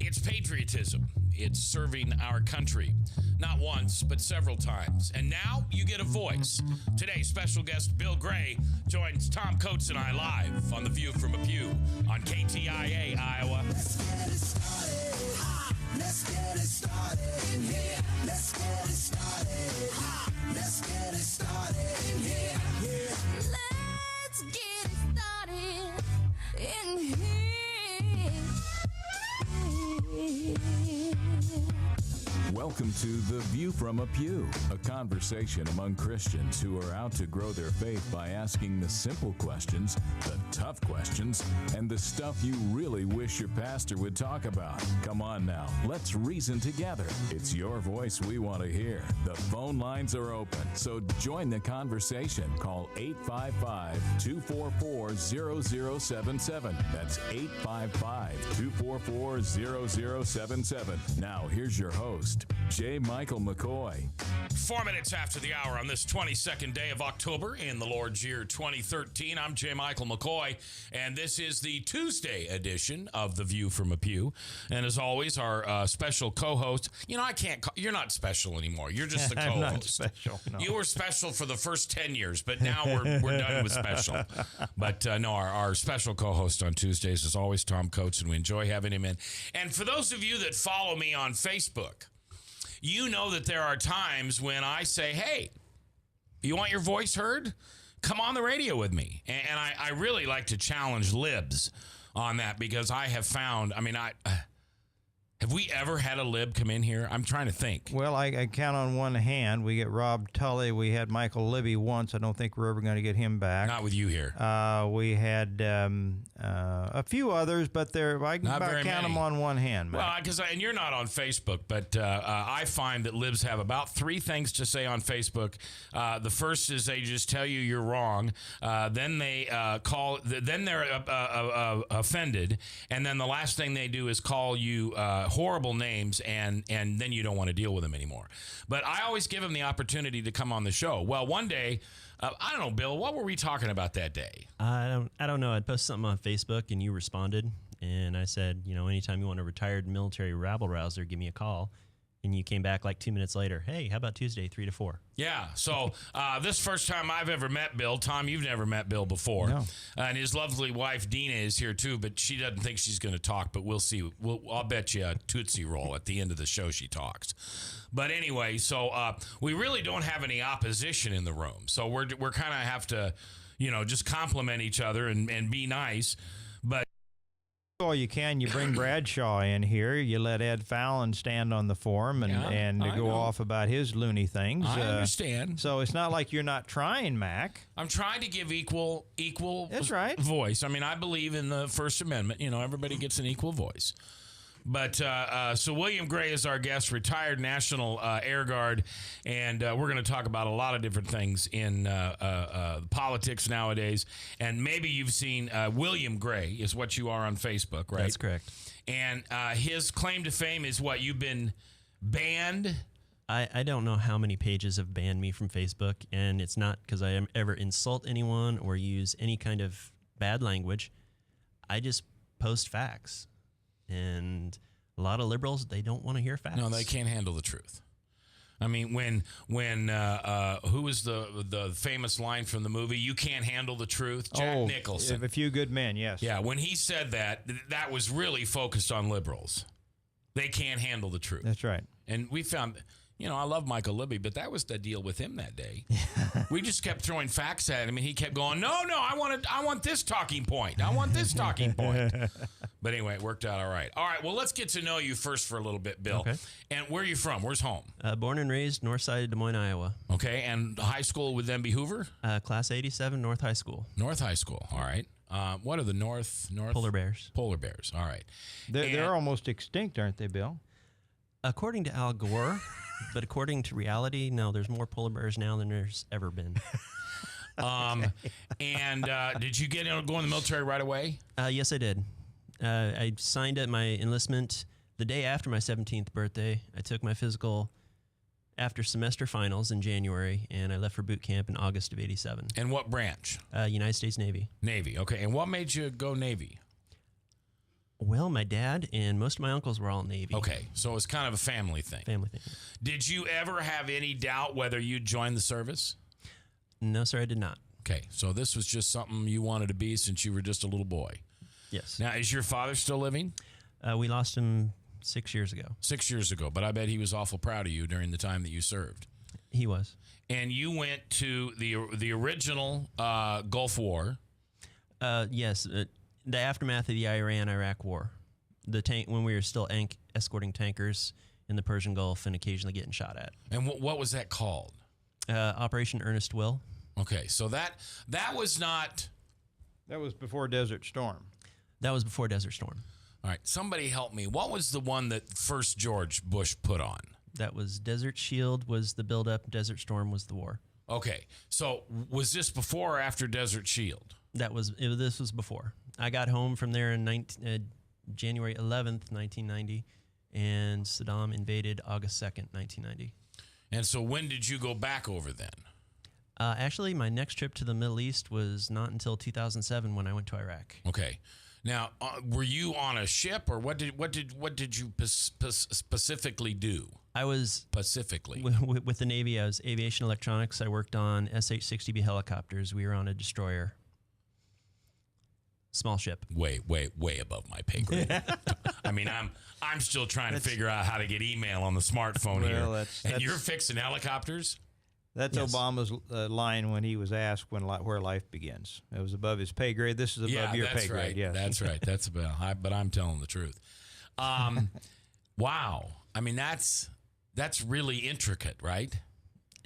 It's patriotism. It's serving our country. Not once, but several times. And now you get a voice. Today, special guest Bill Gray joins Tom Coates and I live on The View from a Pew on KTIA, Iowa. Let's get it started. Let's get it started in here. Let's get it started. Let's get it started in here. Let's get it started in here. Welcome to The View from a Pew, a conversation among Christians who are out to grow their faith by asking the simple questions, the tough questions, and the stuff you really wish your pastor would talk about. Come on now, let's reason together. It's your voice we want to hear. The phone lines are open, so join the conversation. Call 855-244-0077. That's 855-244-0077. Now, here's your host, J. Michael McCoy. 4 minutes after the hour on this 22nd day of October in the Lord's year 2013. I'm J. Michael McCoy, and this is the Tuesday edition of The View from a Pew. And as always, our special co-host, I can't call, you're not special anymore. You're just the co-host. I'm not special. No. You were special for the first 10 years, but now we're done with special. But no, our special co-host on Tuesdays is always Tom Coates, and we enjoy having him in. And for those of you that follow me on Facebook, you know that there are times when I say, hey, you want your voice heard? Come on the radio with me. And I really like to challenge libs on that because I have found, have we ever had a lib come in here? I'm trying to think. Well, I count on one hand. We get Rob Tully. We had Michael Libby once. I don't think we're ever going to get him back. Not with you here. We had a few others, but I can about count them on one hand, man. Well, and you're not on Facebook, but I find that libs have about 3 things to say on Facebook. The first is they just tell you you're wrong. Then they then they're offended, and then the last thing they do is call you horrible names, and then you don't want to deal with them anymore. But I always give them the opportunity to come on the show. Well, one day, I don't know, Bill, what were we talking about that day? I don't know. I posted something on Facebook and you responded, and I said, anytime you want a retired military rabble rouser, give me a call. And you came back like 2 minutes later. Hey, how about Tuesday, 3 to 4? Yeah. So this first time I've ever met Bill. Tom, you've never met Bill before. No. And his lovely wife, Dina, is here too, but she doesn't think she's going to talk, but we'll see. I'll bet you a Tootsie Roll at the end of the show she talks. But anyway, so we really don't have any opposition in the room. So we're kind of have to, just compliment each other and be nice. But all you can, you bring Bradshaw in here. You let Ed Fallon stand on the forum and I go know. off about his loony things. I understand. So it's not like you're not trying, Mac. I'm trying to give equal That's right. voice. I believe in the First Amendment. Everybody gets an equal voice. But so William Gray is our guest, retired National Air Guard, and we're going to talk about a lot of different things in politics nowadays. And maybe you've seen William Gray is what you are on Facebook, right? That's correct. And his claim to fame is what? You've been banned? I don't know how many pages have banned me from Facebook, and it's not because I ever insult anyone or use any kind of bad language. I just post facts. And a lot of liberals, they don't want to hear facts. No, they can't handle the truth. When who was the famous line from the movie? You can't handle the truth. Jack Nicholson. A Few Good Men. Yes. Yeah, when he said that was really focused on liberals. They can't handle the truth. That's right. And we found, I love Michael Libby, but that was the deal with him that day. We just kept throwing facts at him, and he kept going, no, I want this talking point. I want this talking point. But anyway, it worked out all right. All right, well, let's get to know you first for a little bit, Bill. Okay. And where are you from? Where's home? Born and raised north side of Des Moines, Iowa. Okay, and high school would then be Hoover? Class 87, North High School. North High School, all right. What are the North? Polar bears. Polar bears, all right. They're almost extinct, aren't they, Bill? According to Al Gore, but according to reality, no, there's more polar bears now than there's ever been. And did you go in the military right away? Yes, I did. I signed up my enlistment the day after my 17th birthday. I took my physical after semester finals in January, and I left for boot camp in August of '87. And what branch? United States Navy. Navy, okay. And what made you go Navy? Well, my dad and most of my uncles were all Navy. Okay, so it was kind of a family thing. Family thing. Did you ever have any doubt whether you'd join the service? No, sir, I did not. Okay, so this was just something you wanted to be since you were just a little boy. Yes. Now, is your father still living? We lost him 6 years ago. 6 years ago, but I bet he was awful proud of you during the time that you served. He was. And you went to the original Gulf War. Yes, the aftermath of the Iran-Iraq War. The tank when we were still escorting tankers in the Persian Gulf and occasionally getting shot at. And what was that called? Operation Earnest Will. Okay, so that was not. That was before Desert Storm. That was before Desert Storm. All right, somebody help me. What was the one that first George Bush put on? That was Desert Shield was the buildup. Desert Storm was the war. Okay, so was this before or after Desert Shield? This was before. I got home from there in January 11th, 1990, and Saddam invaded August 2nd, 1990. And so when did you go back over then? Actually, my next trip to the Middle East was not until 2007 when I went to Iraq. Okay. Now, were you on a ship, or what did you specifically do? I was specifically with the Navy. I was aviation electronics. I worked on SH-60B helicopters. We were on a destroyer, small ship. Way above my pay grade. I mean, I'm still trying to figure out how to get email on the smartphone here. And you're fixing helicopters? That's yes. Obama's line when he was asked where life begins. It was above his pay grade. This is above your pay grade. Yeah, that's right. That's about. But I'm telling the truth. Wow. I mean, that's really intricate, right?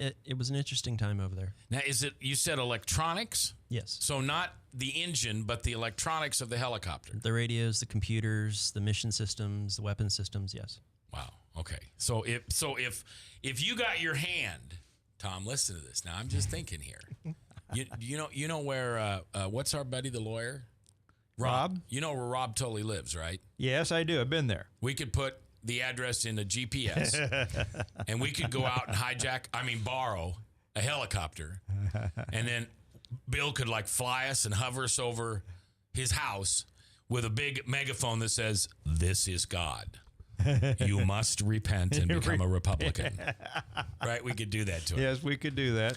It was an interesting time over there. Now, you said electronics? Yes. So not the engine, but the electronics of the helicopter. The radios, the computers, the mission systems, the weapon systems. Yes. Wow. Okay. So if you got your hand. Tom, listen to this. Now, I'm just thinking here. You know where, what's our buddy, the lawyer? Rob? You know where Rob Tully lives, right? Yes, I do. I've been there. We could put the address in the GPS, and we could go out and borrow a helicopter, and then Bill could, fly us and hover us over his house with a big megaphone that says, "This is God. You must repent and become a Republican." Right? We could do that to him. Yes, we could do that.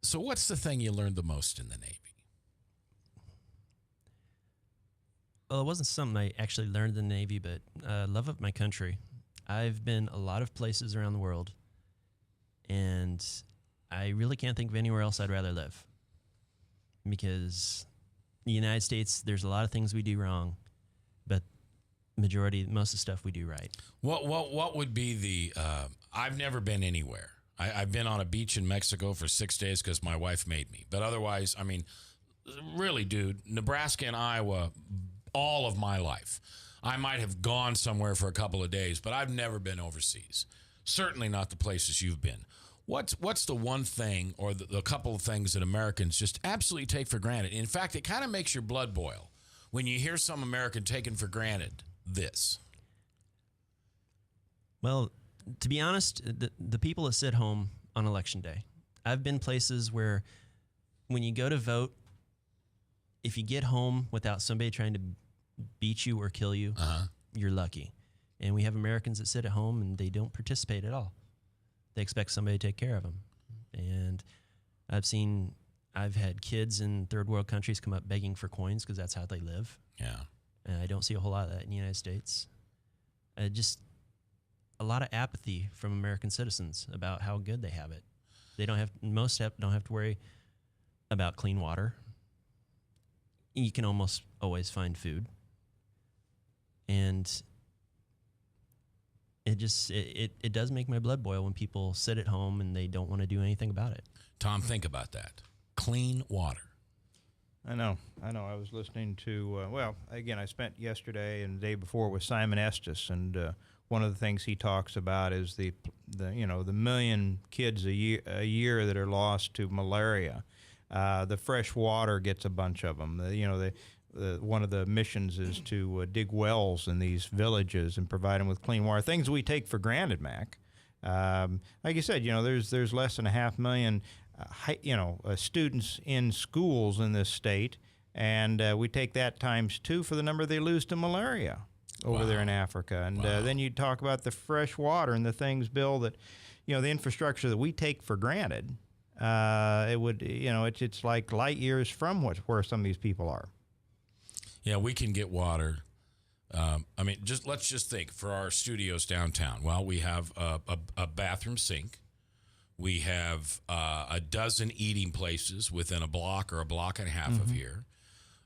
So what's the thing you learned the most in the Navy? Well, it wasn't something I actually learned in the Navy, but love of my country. I've been a lot of places around the world, and I really can't think of anywhere else I'd rather live. Because in the United States, there's a lot of things we do wrong, but most of the stuff we do right. What would be the? I've never been anywhere. I've been on a beach in Mexico for 6 days because my wife made me. But otherwise, I mean, really, dude, Nebraska and Iowa, all of my life. I might have gone somewhere for a couple of days, but I've never been overseas. Certainly not the places you've been. What's the one thing or the couple of things that Americans just absolutely take for granted? In fact, it kind of makes your blood boil when you hear some American taken for granted this. Well, to be honest, the people that sit home on Election Day. I've been places where when you go to vote, if you get home without somebody trying to beat you or kill you, you're lucky. And we have Americans that sit at home and they don't participate at all. They expect somebody to take care of them. And I've had kids in third world countries come up begging for coins because that's how they live. Yeah. And I don't see a whole lot of that in the United States. Just a lot of apathy from American citizens about how good they have it. Most don't have to worry about clean water. You can almost always find food. And it does make my blood boil when people sit at home and they don't want to do anything about it. Tom, think about that. Clean water. I know. I was listening to, I spent yesterday and the day before with Simon Estes, and one of the things he talks about is the million kids a year that are lost to malaria. The fresh water gets a bunch of them. One of the missions is to dig wells in these villages and provide them with clean water. Things we take for granted, Mac. Like you said, there's less than 500,000 students in schools in this state, And we take that times 2 for the number they lose to malaria over there in Africa. And then you talk about the fresh water and the things, Bill, that, the infrastructure that we take for granted. It would, it's like light years from where some of these people are. Yeah, we can get water. Let's just think for our studios downtown. Well, we have a bathroom sink. We have a dozen eating places within a block or a block and a half of here.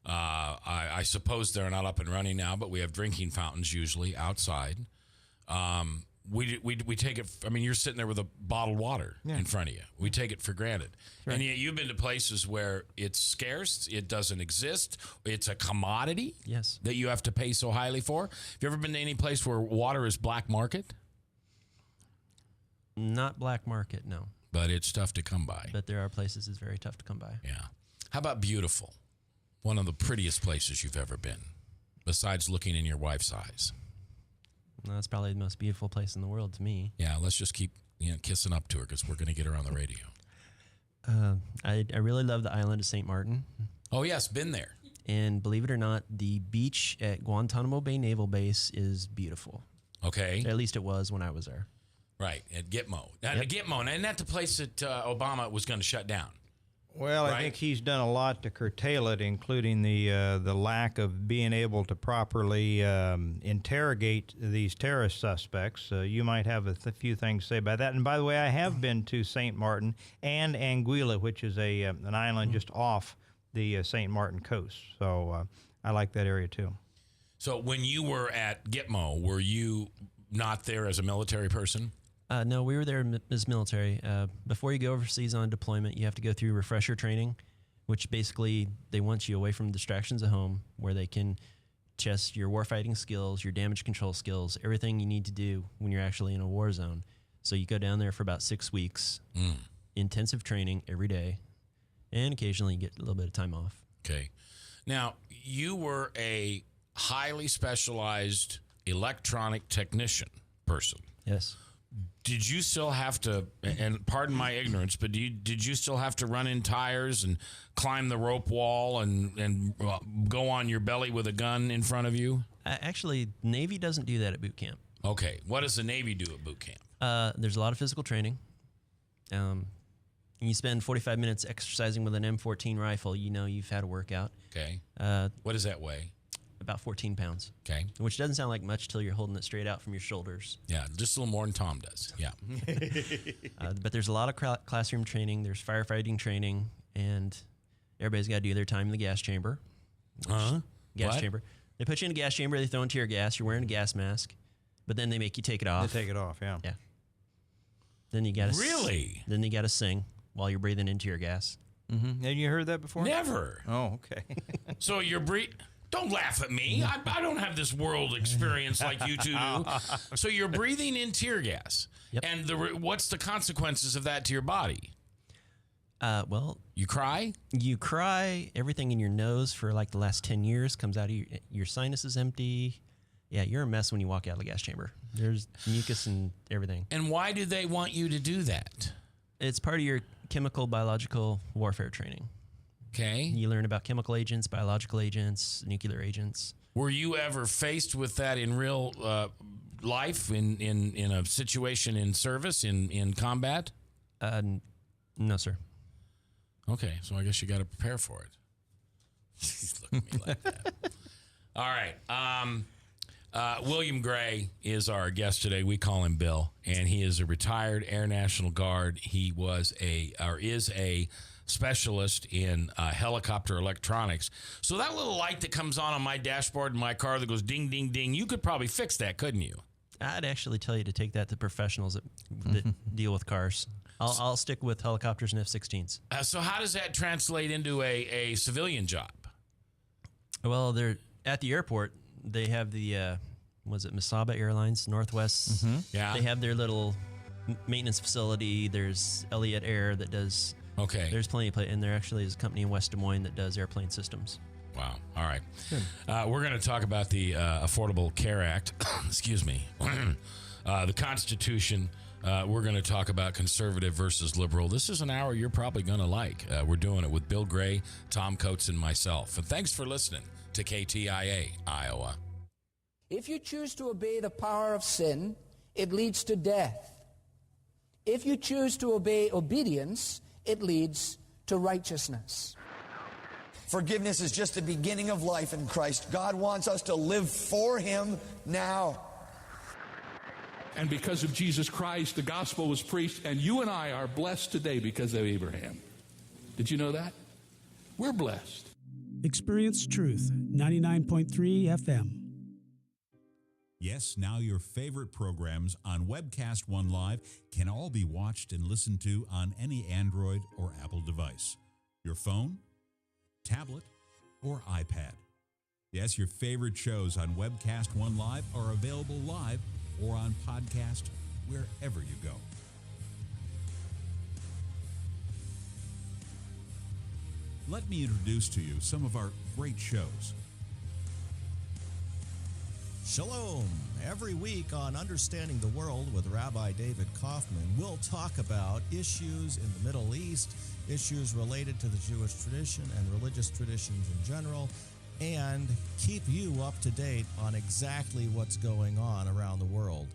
I suppose they're not up and running now, but we have drinking fountains usually outside. We take it. You're sitting there with a bottled water in front of you. We take it for granted. Right. And yet you've been to places where it's scarce, it doesn't exist, it's a commodity that you have to pay so highly for. Have you ever been to any place where water is black market? Not black market, no. But it's tough to come by. But there are places it's very tough to come by. Yeah. How about beautiful? One of the prettiest places you've ever been, besides looking in your wife's eyes. No, that's probably the most beautiful place in the world to me. Yeah, let's just keep kissing up to her because we're going to get her on the radio. I really love the island of St. Martin. Oh, yes, been there. And believe it or not, the beach at Guantanamo Bay Naval Base is beautiful. Okay. At least it was when I was there. Right, at Gitmo. Gitmo, and isn't that the place that Obama was going to shut down? Well, I think he's done a lot to curtail it, including the lack of being able to properly interrogate these terrorist suspects. You might have a few things to say about that. And by the way, I have been to St. Martin and Anguilla, which is an island just off the St. Martin coast. So I like that area too. So when you were at Gitmo, were you not there as a military person? No, we were there as military. Before you go overseas on deployment, you have to go through refresher training, which basically they want you away from distractions at home where they can test your warfighting skills, your damage control skills, everything you need to do when you're actually in a war zone. So you go down there for about 6 weeks, intensive training every day, and occasionally you get a little bit of time off. Okay. Now, you were a highly specialized electronic technician person. Yes. Did you still have to, and pardon my ignorance, but did you still have to run in tires and climb the rope wall and go on your belly with a gun in front of you? Actually, Navy doesn't do that at boot camp. Okay. What does the Navy do at boot camp? There's a lot of physical training. You spend 45 minutes exercising with an M14 rifle, you've had a workout. Okay. What does that weigh? About 14 pounds. Okay. Which doesn't sound like much till you're holding it straight out from your shoulders. Yeah, just a little more than Tom does. Yeah. But there's a lot of classroom training. There's firefighting training, and everybody's got to do their time in the gas chamber. Gas chamber. They put you in a gas chamber. They throw in tear gas. You're wearing a gas mask, but then they make you take it off. They take it off, yeah. Yeah. Then you got to Really? Then you got to sing while you're breathing into your gas. Mm-hmm. Have you heard that before? Never. Oh, okay. So you're Don't laugh at me. I don't have this world experience like you two do. So you're breathing in tear gas. Yep. And what's the consequences of that to your body? Well, You cry? you cry. Everything in your nose for like the last 10 years comes out of your sinus is empty. Yeah, you're a mess when you walk out of the gas chamber. There's mucus and everything. And why do they want you to do that? It's part of your chemical, biological warfare training. Okay. You learn about chemical agents, biological agents, nuclear agents. Were you ever faced with that in real life, in a situation in service, in combat? No, sir. Okay, so I guess you got to prepare for it. He's looking at me like that. All right. William Gray is our guest today. We call him Bill, and he is a retired Air National Guard. He is a specialist in helicopter electronics. So that little light that comes on my dashboard in my car that goes ding, ding, ding, you could probably fix that, couldn't you? I'd actually tell you to take that to professionals that deal with cars. I'll stick with helicopters and F-16s. So how does that translate into a civilian job? Well, they're at the airport. They have the, was it Masaba Airlines, Northwest? Yeah. They have their little maintenance facility. There's Elliott Air that does. Okay. There's plenty of and there actually is a company in West Des Moines that does airplane systems. Wow. All right. We're going to talk about the Affordable Care Act. Excuse me. The Constitution, We're going to talk about conservative versus liberal. This is an hour you're probably going to like. We're doing it with Bill Gray, Tom Coates, and myself. And thanks for listening to KTIA, Iowa. If you choose to obey the power of sin, it leads to death. If you choose to obey obedience, it leads to righteousness. Forgiveness is just the beginning of life in Christ. God wants us to live for Him now. And because of Jesus Christ, the gospel was preached, and you and I are blessed today because of Abraham. Did you know that? We're blessed. Experience Truth, 99.3 FM. Yes, now your favorite programs on Webcast One Live can all be watched and listened to on any Android or Apple device. Your phone, tablet, or iPad. Yes, your favorite shows on Webcast One Live are available live or on podcast wherever you go. Let me introduce to you some of our great shows. Shalom. Every week on Understanding the World with Rabbi David Kaufman, we'll talk about issues in the Middle East, issues related to the Jewish tradition and religious traditions in general, and keep you up to date on exactly what's going on around the world.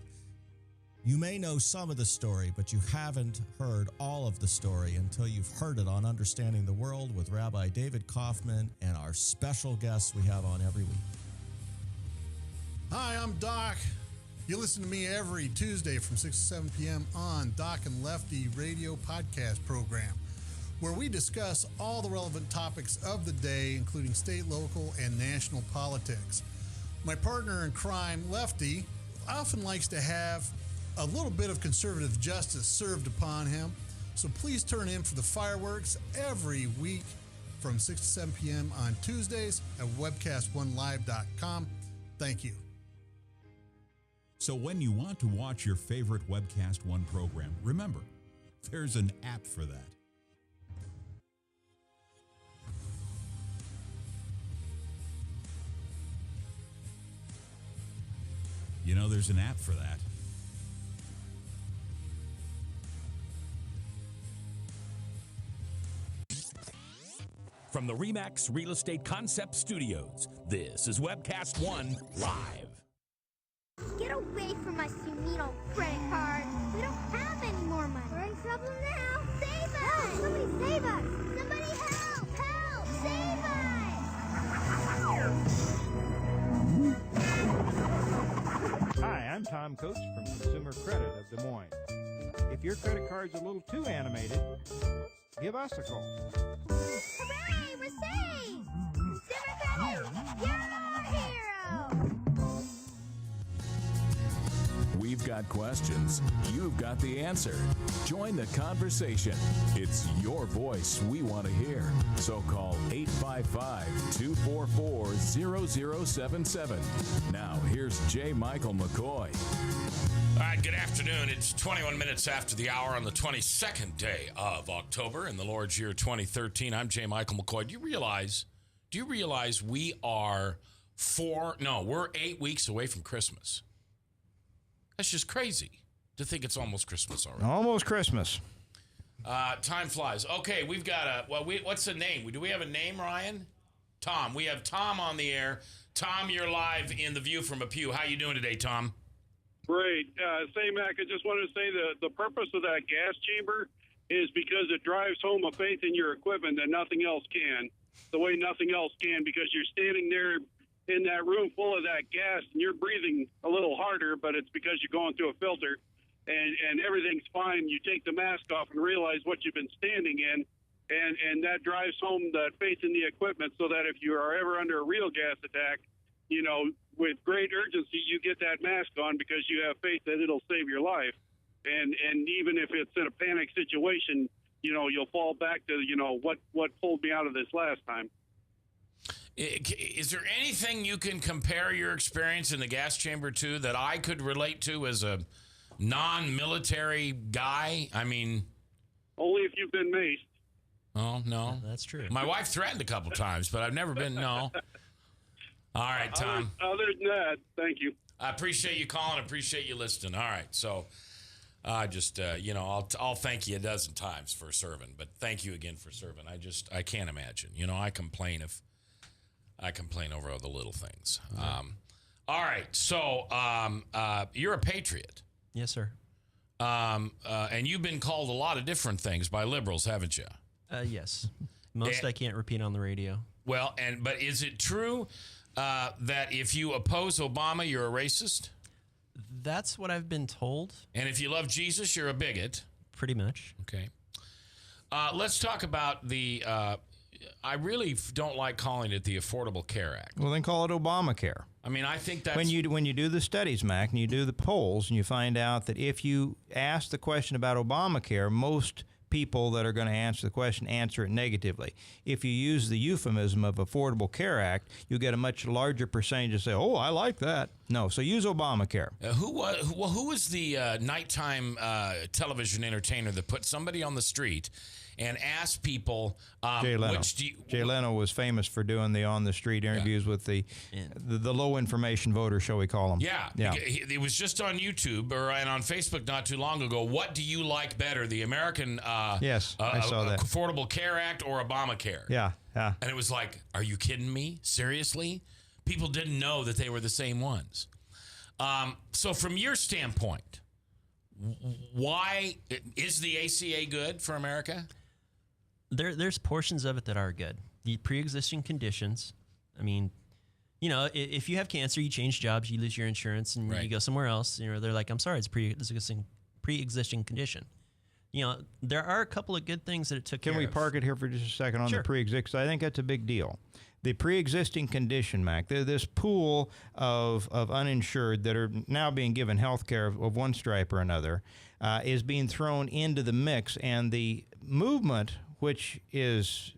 You may know some of the story, but you haven't heard all of the story until you've heard it on Understanding the World with Rabbi David Kaufman and our special guests we have on every week. Hi, I'm Doc. You listen to me every Tuesday from 6 to 7 p.m. on Doc and Lefty radio podcast program, where we discuss all the relevant topics of the day, including state, local, and national politics. My partner in crime, Lefty, often likes to have a little bit of conservative justice served upon him, so please turn in for the fireworks every week from 6 to 7 p.m. on Tuesdays at webcastonelive.com. Thank you. So when you want to watch your favorite Webcast One program, remember, there's an app for that. You know, there's an app for that. From the RE/MAX Real Estate Concept Studios, this is Webcast One Live. Get away from my Sumino credit card. We don't have any more money. We're in trouble now. Save us! Help! Somebody save us! Somebody help! Help! Save us! Hi, I'm Tom Coates from Consumer Credit of Des Moines. If your credit card's a little too animated, give us a call. Hooray! We're saved! Consumer Credit, you're our hero! We've got questions. You've got the answer. Join the conversation. It's your voice we want to hear. So call 855-244-0077. Now, here's J. Michael McCoy. All right, good afternoon. It's 21 minutes after the hour on the 22nd day of October in the Lord's year 2013. I'm J. Michael McCoy. Do you realize we are we're 8 weeks away from Christmas? That's just crazy to think it's almost Christmas already. Almost Christmas. Time flies. Okay, we've got what's the name? Do we have a name, Ryan? Tom. We have Tom on the air. Tom, you're live in The View from a Pew. How you doing today, Tom? Great. Say, Mac, I just wanted to say the purpose of that gas chamber is because it drives home a faith in your equipment that nothing else can, the way nothing else can, because you're standing there in that room full of that gas and you're breathing a little harder, but it's because you're going through a filter and everything's fine. You take the mask off and realize what you've been standing in, and that drives home that faith in the equipment so that if you are ever under a real gas attack, you know, with great urgency, you get that mask on because you have faith that it'll save your life. And even if it's in a panic situation, you know, you'll fall back to, you know, what pulled me out of this last time. Is there anything you can compare your experience in the gas chamber to that I could relate to as a non-military guy? I mean... Only if you've been maced. Oh, no. That's true. My wife threatened a couple times, but I've never been, no. All right, Tom. Other than that, thank you. I appreciate you calling. I appreciate you listening. All right, so I just, I'll thank you a dozen times for serving, but thank you again for serving. I can't imagine. I complain over all the little things. All right, so you're a patriot. Yes, sir. And you've been called a lot of different things by liberals, haven't you? Yes. Most I can't repeat on the radio. Well, but is it true that if you oppose Obama, you're a racist? That's what I've been told. And if you love Jesus, you're a bigot? Pretty much. Okay. Let's talk about the... I really don't like calling it the Affordable Care Act. Well, then call it Obamacare. I mean, I think that's... When you do the studies, Mac, and you do the polls, and you find out that if you ask the question about Obamacare, most people that are going to answer the question answer it negatively. If you use the euphemism of Affordable Care Act, you get a much larger percentage to say, oh, I like that. No, so use Obamacare. Who was the nighttime television entertainer that put somebody on the street and asked people Jay Leno. Jay Leno was famous for doing the on-the-street interviews with the low-information voter, shall we call them. Yeah. It was just on YouTube and on Facebook not too long ago. What do you like better, the American yes, I saw that. Affordable Care Act or Obamacare? Yeah. And it was like, are you kidding me? Seriously? People didn't know that they were the same ones. So from your standpoint, why is the ACA good for America? There's portions of it that are good. The pre-existing conditions. I mean, if you have cancer, you change jobs, you lose your insurance, and you go somewhere else. They're like, I'm sorry, it's pre-existing condition. There are a couple of good things that it took care of. Can we park it here for just a second on the pre-existing? I think that's a big deal. The pre-existing condition, Mac, this pool of uninsured that are now being given health care of one stripe or another is being thrown into the mix, and the movement, which is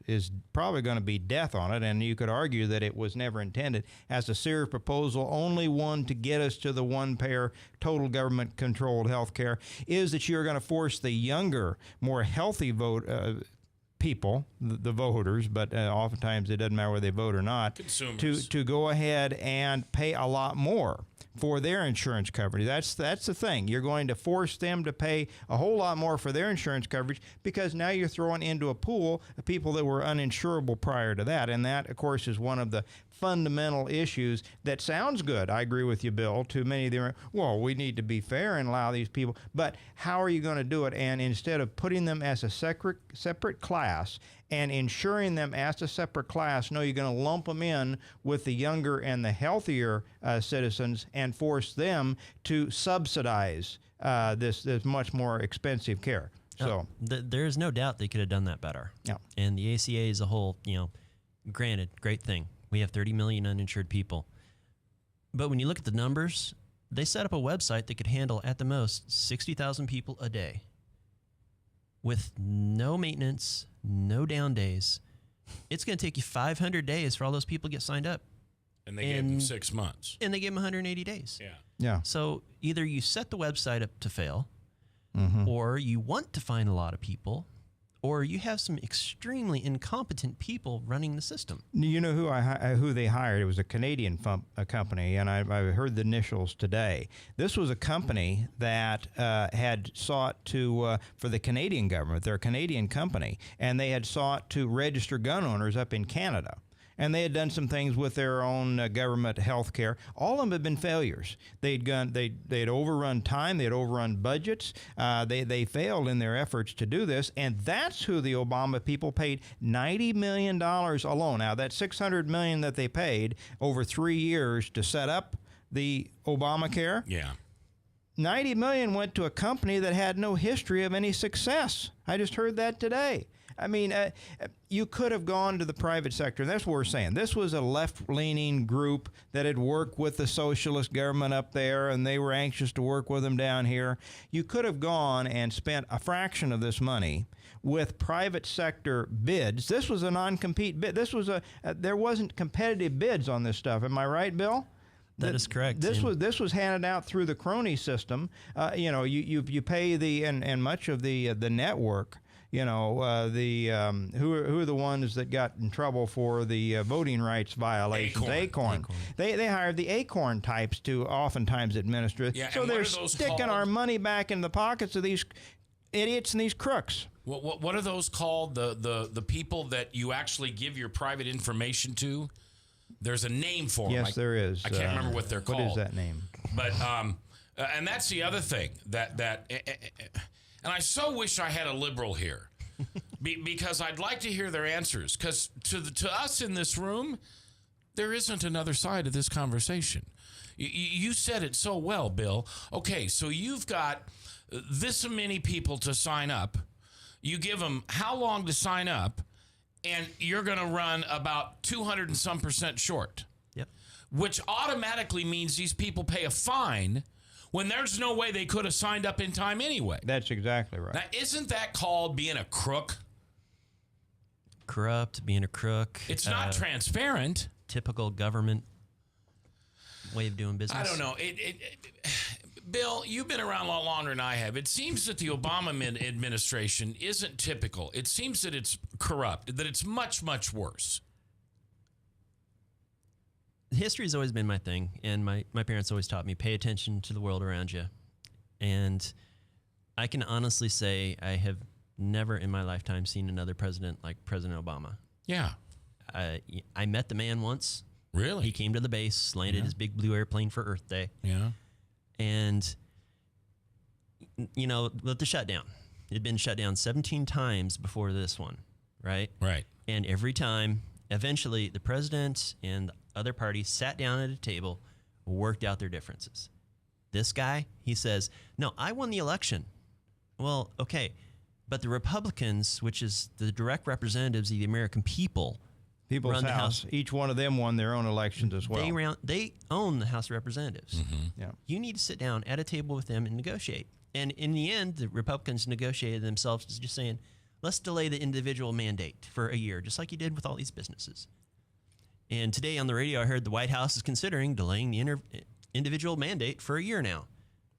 probably going to be death on it, and you could argue that it was never intended as a serious proposal, only one to get us to the one-payer, total government-controlled health care, is that you're going to force the younger, more healthy people, the voters, but oftentimes it doesn't matter whether they vote or not, consumers, to go ahead and pay a lot more for their insurance coverage. That's the thing. You're going to force them to pay a whole lot more for their insurance coverage because now you're throwing into a pool of people that were uninsurable prior to that. And that, of course, is one of the fundamental issues that sounds good. I agree with you, Bill, to many of them. Well, we need to be fair and allow these people. But how are you going to do it? And instead of putting them as a separate class and insuring them as a separate class, no, you're going to lump them in with the younger and the healthier citizens and force them to subsidize this much more expensive care. So there's no doubt they could have done that better. Yeah. And the ACA as a whole, granted, great thing. We have 30 million uninsured people. But when you look at the numbers, they set up a website that could handle, at the most, 60,000 people a day with no maintenance, no down days. It's going to take you 500 days for all those people to get signed up. And they gave them 6 months. And they gave them 180 days. Yeah. So either you set the website up to fail, mm-hmm. or you want to find a lot of people, or you have some extremely incompetent people running the system. You know who they hired? It was a Canadian company, and I heard the initials today. This was a company that had sought to, for the Canadian government, they're a Canadian company, and they had sought to register gun owners up in Canada. And they had done some things with their own government health care. All of them had been failures. They'd overrun time. They'd overrun budgets. They failed in their efforts to do this. And that's who the Obama people paid $90 million alone. Now, that $600 million that they paid over 3 years to set up the Obamacare. Yeah. $90 million went to a company that had no history of any success. I just heard that today. I mean, you could have gone to the private sector. And that's what we're saying. This was a left-leaning group that had worked with the socialist government up there, and they were anxious to work with them down here. You could have gone and spent a fraction of this money with private sector bids. This was a non-compete bid. This was there wasn't competitive bids on this stuff. Am I right, Bill? That is correct. This was handed out through the crony system. You pay and much of the network who are the ones that got in trouble for the voting rights violations? Acorn. They hired the Acorn types to oftentimes administer. Yeah, so and they're what are those sticking called? our money back in the pockets of these idiots and these crooks. What are those called? The people that you actually give your private information to? There's a name for them. Yes, there is. I can't remember what they're called. What is that name? But and that's the other thing that and I so wish I had a liberal here because I'd like to hear their answers. Because to us in this room, there isn't another side of this conversation. You said it so well, Bill. Okay, so you've got this many people to sign up. You give them how long to sign up, and you're going to run about 200 and some % short. Yep. Which automatically means these people pay a fine when there's no way they could have signed up in time anyway. That's exactly right. Now, isn't that called being a crook? Corrupt, being a crook. It's not transparent. Typical government way of doing business. I don't know. Bill, you've been around a lot longer than I have. It seems that the Obama administration isn't typical. It seems that it's corrupt, that it's much, much worse. History has always been my thing, and my parents always taught me, pay attention to the world around you. And I can honestly say I have never in my lifetime seen another president like President Obama. Yeah. I met the man once. Really? He came to the base, landed his big blue airplane for Earth Day. Yeah. And, with the shutdown, it had been shut down 17 times before this one, right? Right. And every time, eventually, the president and the other parties sat down at a table, worked out their differences. This guy, he says, no, I won the election. Well, okay, but the Republicans, which is the direct representatives of the American people, People's run the House. Each one of them won their own elections as well. They own the House of Representatives. Mm-hmm. Yeah. You need to sit down at a table with them and negotiate. And in the end, the Republicans negotiated themselves just saying, let's delay the individual mandate for a year, just like you did with all these businesses. And today on the radio, I heard the White House is considering delaying the individual mandate for a year now.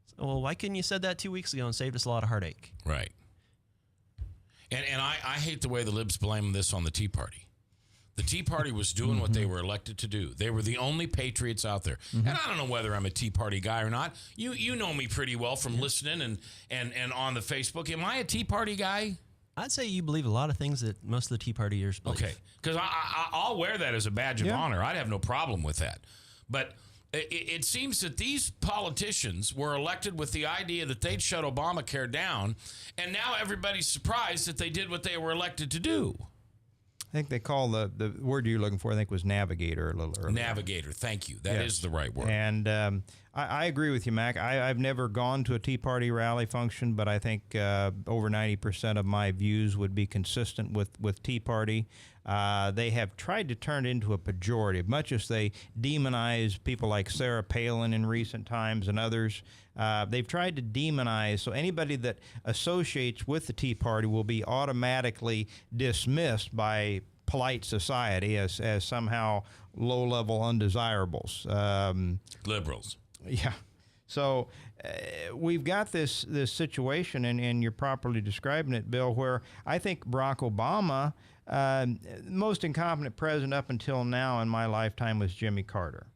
So, well, why couldn't you said that 2 weeks ago and saved us a lot of heartache? Right. And I hate the way the libs blame this on the Tea Party. The Tea Party was doing what they were elected to do. They were the only patriots out there. And I don't know whether I'm a Tea Party guy or not. You know me pretty well from listening and on the Facebook. Am I a Tea Party guy? I'd say you believe a lot of things that most of the Tea Partiers believe. Okay, because I'll wear that as a badge of honor. I'd have no problem with that. But it seems that these politicians were elected with the idea that they'd shut Obamacare down, and now everybody's surprised that they did what they were elected to do. I think they call the word you're looking for, I think, was navigator a little earlier. Navigator, thank you. That is the right word. And I agree with you, Mac. I've never gone to a Tea Party rally function, but I think over 90% of my views would be consistent with Tea Party. They have tried to turn it into a pejorative, much as they demonize people like Sarah Palin in recent times and others. They've tried to demonize, so anybody that associates with the Tea Party will be automatically dismissed by polite society as somehow low-level undesirables. Liberals. Yeah. So we've got this situation, and you're properly describing it, Bill, where I think Barack Obama, most incompetent president up until now in my lifetime was Jimmy Carter.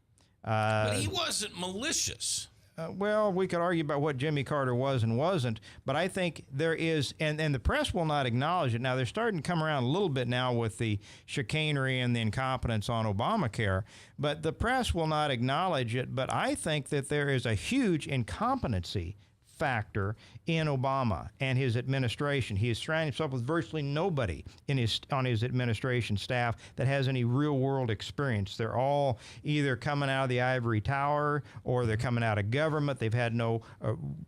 But he wasn't malicious. Well, we could argue about what Jimmy Carter was and wasn't, but I think there is, and the press will not acknowledge it. Now, they're starting to come around a little bit now with the chicanery and the incompetence on Obamacare, but the press will not acknowledge it. But I think that there is a huge incompetency factor in Obama and his administration. He is surrounding himself with virtually nobody on his administration staff that has any real-world experience. They're all either coming out of the ivory tower or they're coming out of government. They've had no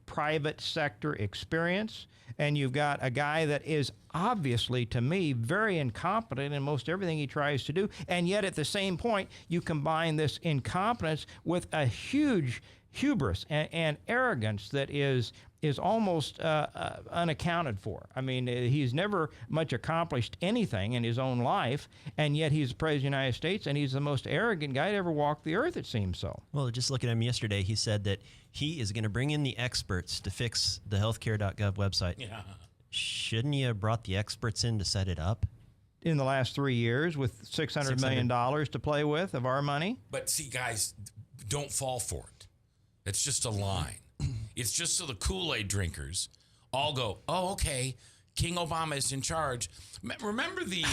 private sector experience. And you've got a guy that is obviously, to me, very incompetent in most everything he tries to do. And yet, at the same point, you combine this incompetence with a huge hubris and arrogance that is almost unaccounted for. I mean, he's never much accomplished anything in his own life, and yet he's the President of the United States, and he's the most arrogant guy to ever walk the earth, it seems so. Well, just looking at him yesterday, he said that he is going to bring in the experts to fix the healthcare.gov website. Yeah. shouldn't you have brought the experts in to set it up? In the last 3 years with $600 million to play with of our money. But see, guys, don't fall for it. It's just a line. It's just so the Kool-Aid drinkers all go, oh, okay, King Obama is in charge. Remember the...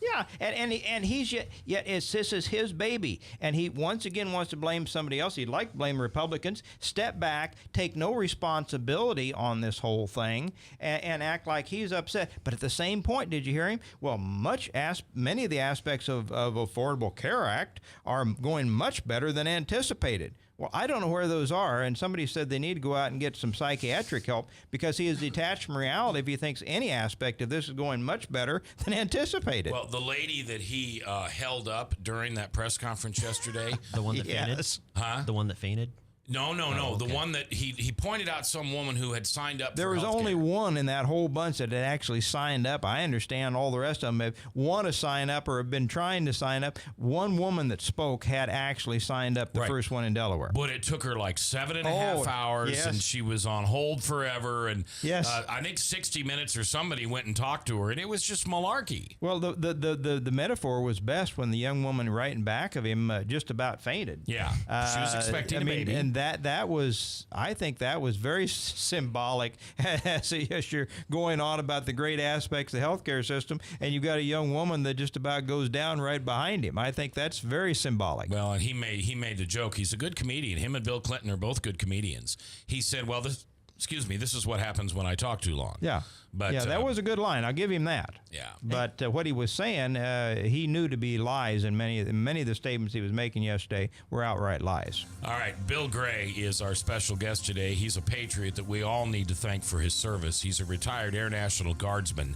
Yeah, and he's yet this is his baby. And he once again wants to blame somebody else. He'd like to blame Republicans, step back, take no responsibility on this whole thing, and act like he's upset. But at the same point, did you hear him? Well, many of the aspects of Affordable Care Act are going much better than anticipated. Well, I don't know where those are, and somebody said they need to go out and get some psychiatric help because he is detached from reality if he thinks any aspect of this is going much better than anticipated. Well, the lady that he held up during that press conference yesterday. The one that fainted? Huh? The one that fainted? No. Okay. The one that he pointed out some woman who had signed up There for was healthcare. only one in that whole bunch that had actually signed up. I understand all the rest of them have want to sign up or have been trying to sign up. One woman that spoke had actually signed up, the first one in Delaware. But it took her like 7.5 hours, yes. and she was on hold forever. And yes. I think 60 Minutes or somebody went and talked to her, and it was just malarkey. Well, the metaphor was best when the young woman right in back of him just about fainted. Yeah, she was expecting a baby. And that was, I think that was very symbolic as you're going on about the great aspects of the healthcare system, and you've got a young woman that just about goes down right behind him. I think that's very symbolic. Well, and he made the joke. He's a good comedian. Him and Bill Clinton are both good comedians. He said, well, this is what happens when I talk too long. Yeah. But that was a good line. I'll give him that. Yeah. But what he was saying, he knew to be lies, and many of the statements he was making yesterday were outright lies. All right, Bill Gray is our special guest today. He's a patriot that we all need to thank for his service. He's a retired Air National Guardsman.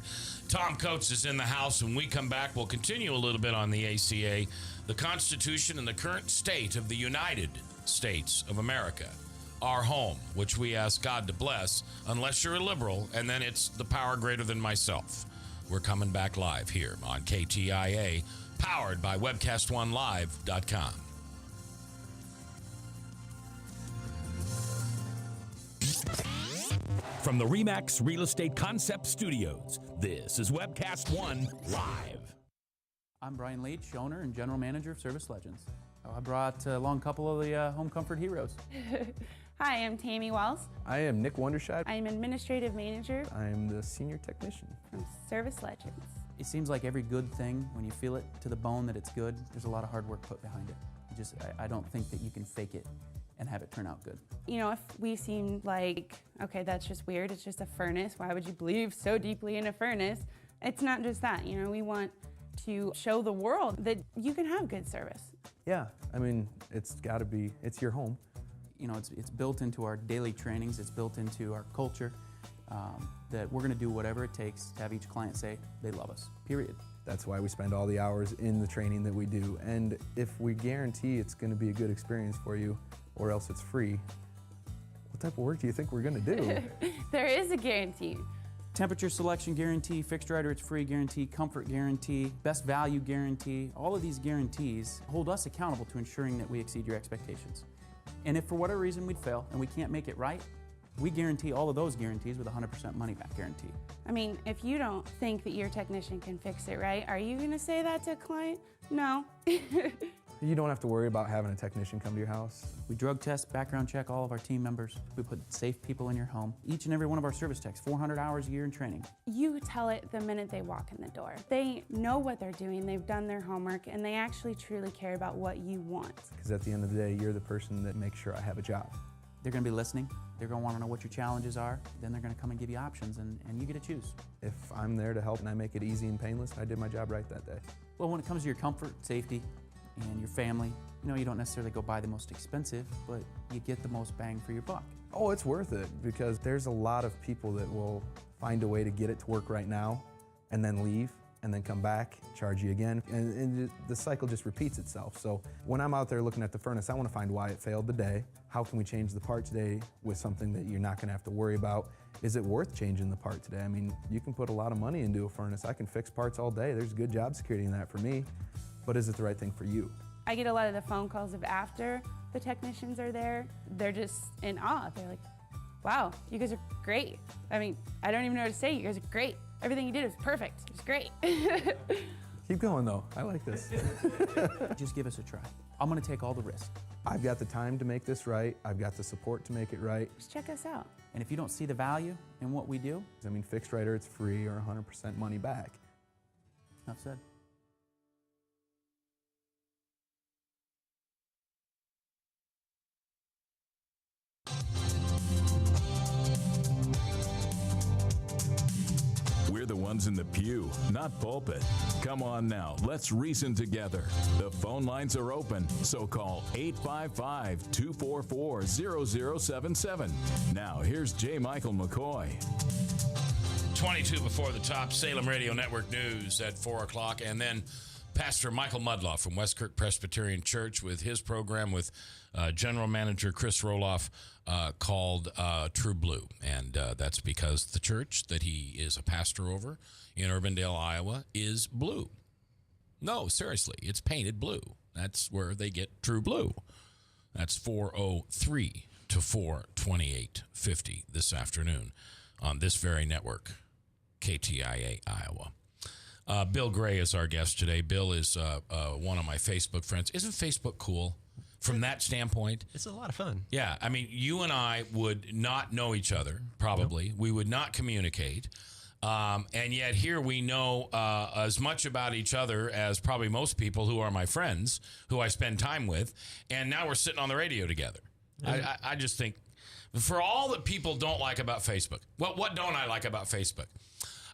Tom Coates is in the house. When we come back, we'll continue a little bit on the ACA, the Constitution, and the current state of the United States of America. Our home, which we ask God to bless, unless you're a liberal, and then it's the power greater than myself. We're coming back live here on KTIA, powered by WebcastOneLive.com. From the RE/MAX Real Estate Concept Studios, this is Webcast One Live. I'm Brian Leach, owner and general manager of Service Legends. I brought along a couple of the home comfort heroes. Hi, I'm Tammy Wells. I am Nick Wondershide. I'm administrative manager I am the senior technician from Service Legends. It seems like every good thing, when you feel it to the bone that it's good, there's a lot of hard work put behind it. I don't think that you can fake it and have it turn out good. You know, if we seem like, okay, that's just weird, it's just a furnace, why would you believe so deeply in a furnace? It's not just that, you know, we want to show the world that you can have good service. Yeah, I mean, it's your home. You know, it's built into our daily trainings, it's built into our culture, that we're gonna do whatever it takes to have each client say they love us, period. That's why we spend all the hours in the training that we do. And if we guarantee it's gonna be a good experience for you, or else it's free, what type of work do you think we're gonna do? There is a guarantee. Temperature selection guarantee, fixed rider it's free guarantee, comfort guarantee, best value guarantee. All of these guarantees hold us accountable to ensuring that we exceed your expectations. And if for whatever reason we'd fail and we can't make it right, we guarantee all of those guarantees with a 100% money back guarantee. I mean, if you don't think that your technician can fix it right, are you gonna say that to a client? No. You don't have to worry about having a technician come to your house. We drug test, background check all of our team members. We put safe people in your home. Each and every one of our service techs, 400 hours a year in training. You tell it the minute they walk in the door. They know what they're doing, they've done their homework, and they actually truly care about what you want. Because at the end of the day, you're the person that makes sure I have a job. They're gonna be listening. They're gonna wanna know what your challenges are. Then they're gonna come and give you options, and you get to choose. If I'm there to help and I make it easy and painless, I did my job right that day. Well, when it comes to your comfort, safety, and your family, you know, you don't necessarily go buy the most expensive, but you get the most bang for your buck. Oh, it's worth it, because there's a lot of people that will find a way to get it to work right now and then leave and then come back, charge you again, and the cycle just repeats itself. So when I'm out there looking at the furnace, I want to find why it failed today. How can we change the part today with something that you're not going to have to worry about? Is it worth changing the part today? I mean, you can put a lot of money into a furnace. I can fix parts all day. There's good job security in that for me. But is it the right thing for you? I get a lot of the phone calls of after the technicians are there. They're just in awe. They're like, wow, you guys are great. I mean, I don't even know what to say. You guys are great. Everything you did was perfect. It was great. Keep going, though. I like this. Just give us a try. I'm going to take all the risk. I've got the time to make this right. I've got the support to make it right. Just check us out. And if you don't see the value in what we do, I mean, Fixed Rider, it's free or 100% money back. enough said. We're the ones in the pew, not pulpit. Come on now, let's reason together. The phone lines are open, so call 855-244-0077. Now, here's J. Michael McCoy. 22 before the top, Salem Radio Network News at 4 o'clock, and then Pastor Michael Mudloff from Westkirk Presbyterian Church with his program with General Manager Chris Roloff called True Blue. And that's because the church that he is a pastor over in Urbandale, Iowa, is blue. No, seriously, it's painted blue. That's where they get True Blue. That's 403 to 428.50 this afternoon on this very network, KTIA Iowa. Bill Gray is our guest today. Bill is one of my Facebook friends. Isn't Facebook cool from that standpoint? It's a lot of fun. Yeah. I mean, you and I would not know each other, probably. Nope. We would not communicate. And yet here we know as much about each other as probably most people who are my friends, who I spend time with. And now we're sitting on the radio together. Mm-hmm. I just think, for all that people don't like about Facebook, what don't I like about Facebook?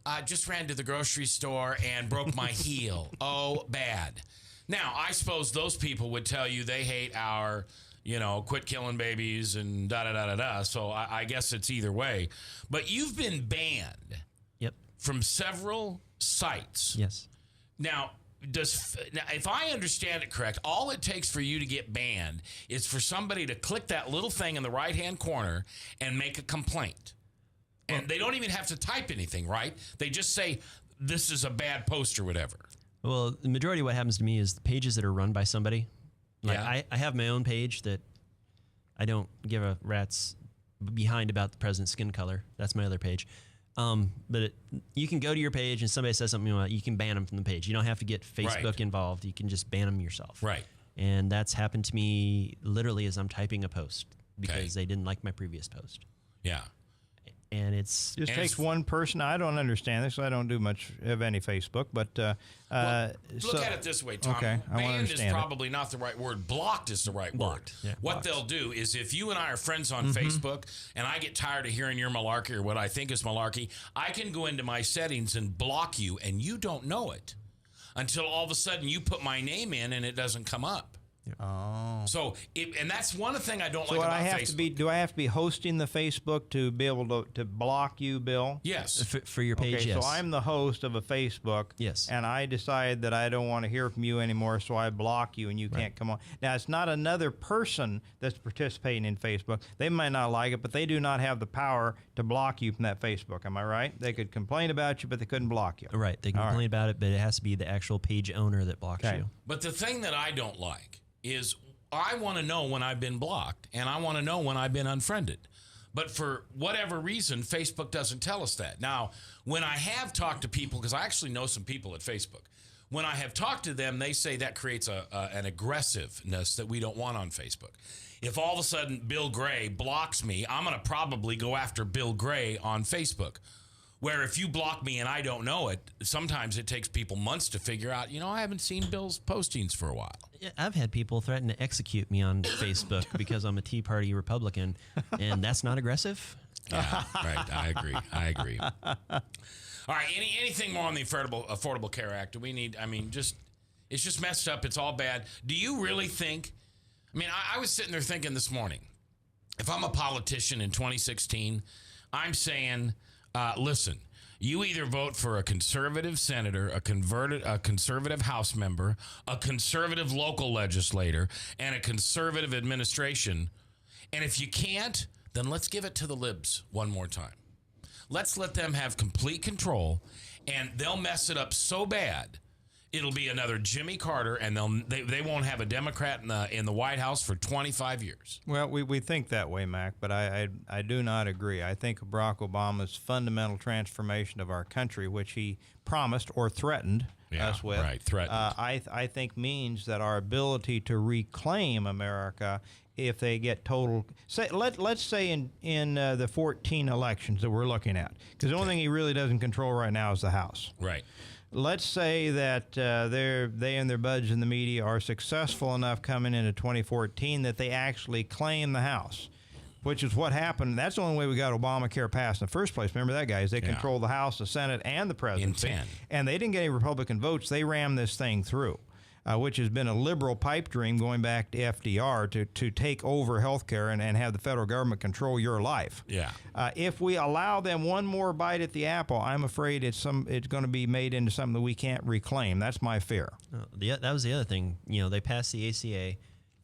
I just ran to the grocery store and broke my heel. Oh, bad. Now, I suppose those people would tell you they hate our, quit killing babies and da-da-da-da-da. So I guess it's either way. But you've been banned from several sites. Yes. Now, if I understand it correct, all it takes for you to get banned is for somebody to click that little thing in the right-hand corner and make a complaint. And they don't even have to type anything, right? They just say, this is a bad post or whatever. Well, the majority of what happens to me is the pages that are run by somebody. Like I have my own page that I don't give a rat's behind about the president's skin color. That's my other page. But you can go to your page and somebody says something, you can ban them from the page. You don't have to get Facebook involved. You can just ban them yourself. Right. And that's happened to me literally as I'm typing a post because they didn't like my previous post. Yeah. And it's just takes one person. I don't understand this. I don't do much of any Facebook, but look at it this way, Tom. Okay, banned is probably not the right word. Blocked is the right word. Yeah, what they'll do is if you and I are friends on Facebook, and I get tired of hearing your malarkey or what I think is malarkey, I can go into my settings and block you, and you don't know it until all of a sudden you put my name in and it doesn't come up. Oh. So, and that's one thing I don't like about Facebook. Do I have to be hosting the Facebook to be able to block you, Bill? Yes. For your page, okay, yes. so I'm the host of a Facebook. Yes. And I decide that I don't want to hear from you anymore, so I block you and you can't come on. Now, it's not another person that's participating in Facebook. They might not like it, but they do not have the power to block you from that Facebook. Am I right? They could complain about you, but they couldn't block you. Right. They can complain about it, but it has to be the actual page owner that blocks you. But the thing that I don't like is I want to know when I've been blocked, and I want to know when I've been unfriended. But for whatever reason, Facebook doesn't tell us that. Now, when I have talked to people, because I actually know some people at Facebook, when I have talked to them, they say that creates an aggressiveness that we don't want on Facebook. If all of a sudden Bill Gray blocks me, I'm going to probably go after Bill Gray on Facebook. Where if you block me and I don't know it, sometimes it takes people months to figure out, I haven't seen Bill's postings for a while. Yeah, I've had people threaten to execute me on Facebook because I'm a Tea Party Republican, and that's not aggressive? Yeah, right. I agree. All right, anything more on the Affordable Care Act? Do we need, it's just messed up. It's all bad. Do you really think, I was sitting there thinking this morning, if I'm a politician in 2016, I'm saying, listen, you either vote for a conservative senator, a conservative House member, a conservative local legislator, and a conservative administration. And if you can't, then let's give it to the libs one more time. Let's let them have complete control, and they'll mess it up so bad. it'll be another Jimmy Carter, and they won't have a Democrat in the White House for 25 years. Well, we think that way, Mac, but I do not agree. I think Barack Obama's fundamental transformation of our country, which he promised or threatened us with, threatened. I think means that our ability to reclaim America, if they get total, let's say in the 14 elections that we're looking at, because the only thing he really doesn't control right now is the House. Right. Let's say that they and their buds in the media are successful enough coming into 2014 that they actually claim the House, which is what happened. That's the only way we got Obamacare passed in the first place. Remember that, guys? They control the House, the Senate, and the presidency. In 10. And they didn't get any Republican votes. They rammed this thing through. Which has been a liberal pipe dream going back to FDR to take over health care and have the federal government control your life. Yeah. If we allow them one more bite at the apple, I'm afraid it's going to be made into something that we can't reclaim. That's my fear. That was the other thing. They passed the ACA,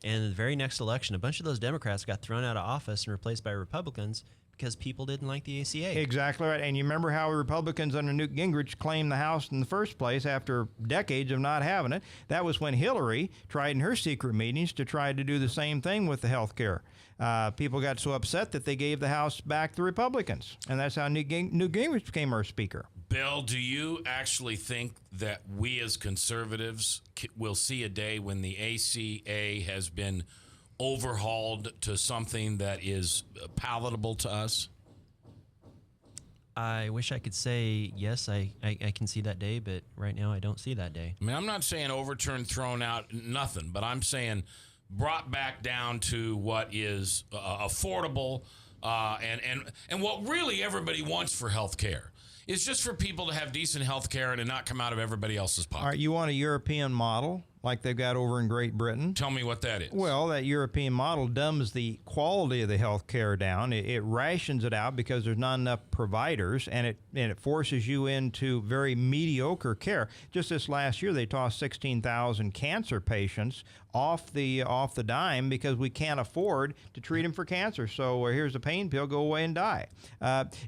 and in the very next election, a bunch of those Democrats got thrown out of office and replaced by Republicans because people didn't like the ACA. Exactly right. And you remember how Republicans under Newt Gingrich claimed the House in the first place after decades of not having it. That was when Hillary tried in her secret meetings to try to do the same thing with the health care. People got so upset that they gave the House back to the Republicans. And that's how Newt Gingrich became our speaker. Bill, do you actually think that we as conservatives will see a day when the ACA has been overhauled to something that is palatable to us? I wish I could say yes, I can see that day, but right now I don't see that day. I mean, I'm not saying overturned, thrown out, nothing, but I'm saying brought back down to what is affordable and what really everybody wants for health care. It's just for people to have decent health care and to not come out of everybody else's pocket. All right, you want a European model like they've got over in Great Britain? Tell me what that is. Well, that European model dumbs the quality of the health care down. It rations it out because there's not enough providers, and it forces you into very mediocre care. Just this last year, they tossed 16,000 cancer patients off the dime because we can't afford to treat them for cancer. So here's a pain pill, go away and die.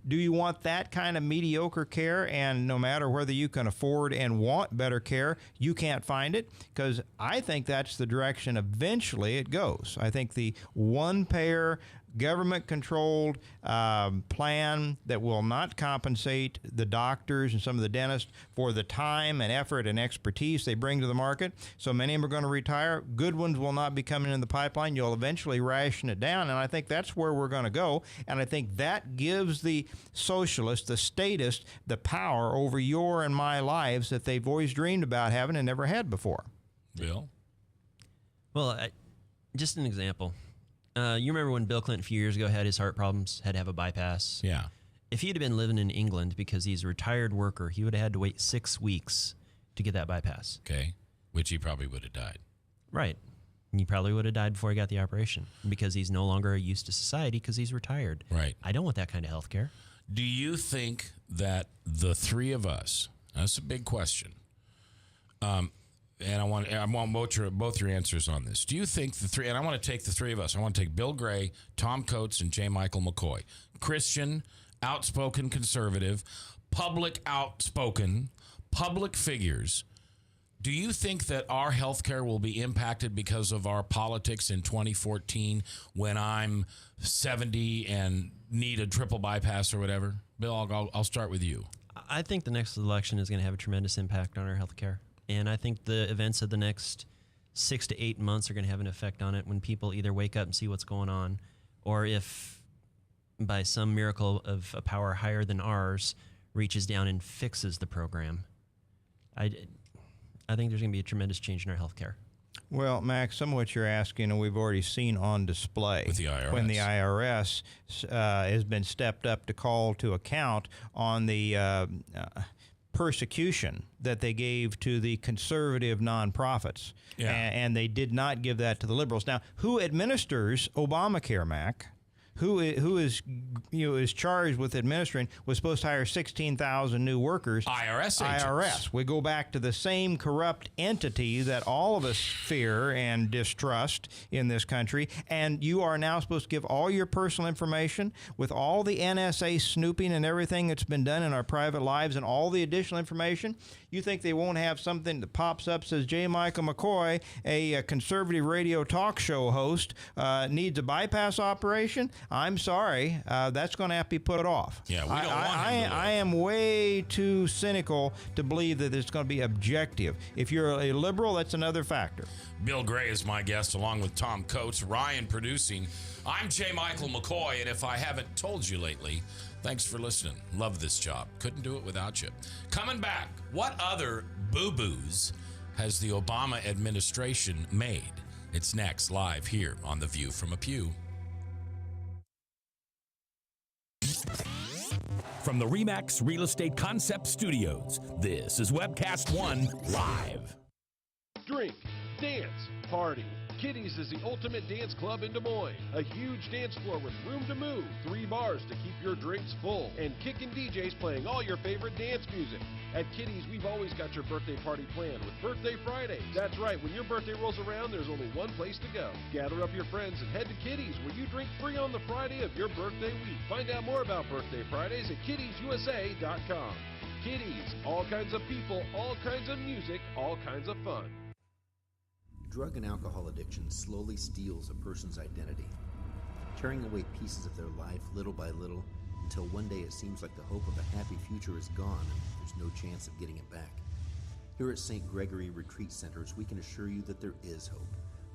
Do you want that kind of mediocre care? And no matter whether you can afford and want better care, you can't find it? Because I think that's the direction eventually it goes. I think the one-payer, government-controlled plan that will not compensate the doctors and some of the dentists for the time and effort and expertise they bring to the market. So many of them are going to retire. Good ones will not be coming in the pipeline. You'll eventually ration it down, and I think that's where we're going to go. And I think that gives the socialists, the statists, the power over your and my lives that they've always dreamed about having and never had before. Bill? Well, just an example. You remember when Bill Clinton a few years ago had his heart problems, had to have a bypass? Yeah. If he'd have been living in England because he's a retired worker, he would have had to wait 6 weeks to get that bypass. Okay. Which he probably would have died. Right. And he probably would have died before he got the operation because he's no longer a use to society because he's retired. Right. I don't want that kind of health care. Do you think that the three of us, that's a big question, and I want both your answers on this. Do you think the three, and I want to take the three of us, I want to take Bill Gray, Tom Coates, and J. Michael McCoy. Christian, outspoken conservative, outspoken, public figures. Do you think that our health care will be impacted because of our politics in 2014 when I'm 70 and need a triple bypass or whatever? Bill, I'll start with you. I think the next election is going to have a tremendous impact on our health care. And I think the events of the next 6 to 8 months are going to have an effect on it when people either wake up and see what's going on, or if by some miracle of a power higher than ours reaches down and fixes the program. I think there's going to be a tremendous change in our health care. Well, Max, some of what you're asking, we've already seen on display. With the IRS. When the IRS has been stepped up to call to account on the persecution that they gave to the conservative nonprofits. Yeah. And they did not give that to the liberals. Now, who administers Obamacare, Mac? who is is charged with administering was supposed to hire 16,000 new workers. IRS agents. IRS. We go back to the same corrupt entity that all of us fear and distrust in this country, and you are now supposed to give all your personal information with all the NSA snooping and everything that's been done in our private lives and all the additional information. You think they won't have something that pops up, says J. Michael McCoy, a conservative radio talk show host, needs a bypass operation? I'm sorry. That's going to have to be put off. Yeah, we don't want him to live. I am way too cynical to believe that it's going to be objective. If you're a liberal, that's another factor. Bill Gray is my guest, along with Tom Coates, Ryan producing. I'm J. Michael McCoy, and if I haven't told you lately, thanks for listening. Love this job. Couldn't do it without you. Coming back, what other boo-boos has the Obama administration made? It's next, live here on The View from a Pew. From the RE/MAX Real Estate Concept Studios, this is Webcast One Live. Drink, dance, party. Kitty's is the ultimate dance club in Des Moines. A huge dance floor with room to move, 3 bars to keep your drinks full, and kickin' DJs playing all your favorite dance music. At Kitty's, we've always got your birthday party planned with Birthday Fridays. That's right, when your birthday rolls around, there's only one place to go. Gather up your friends and head to Kitty's, where you drink free on the Friday of your birthday week. Find out more about Birthday Fridays at kittiesusa.com. Kitty's, all kinds of people, all kinds of music, all kinds of fun. Drug and alcohol addiction slowly steals a person's identity, tearing away pieces of their life little by little until one day it seems like the hope of a happy future is gone and there's no chance of getting it back. Here at St. Gregory Retreat Centers, we can assure you that there is hope.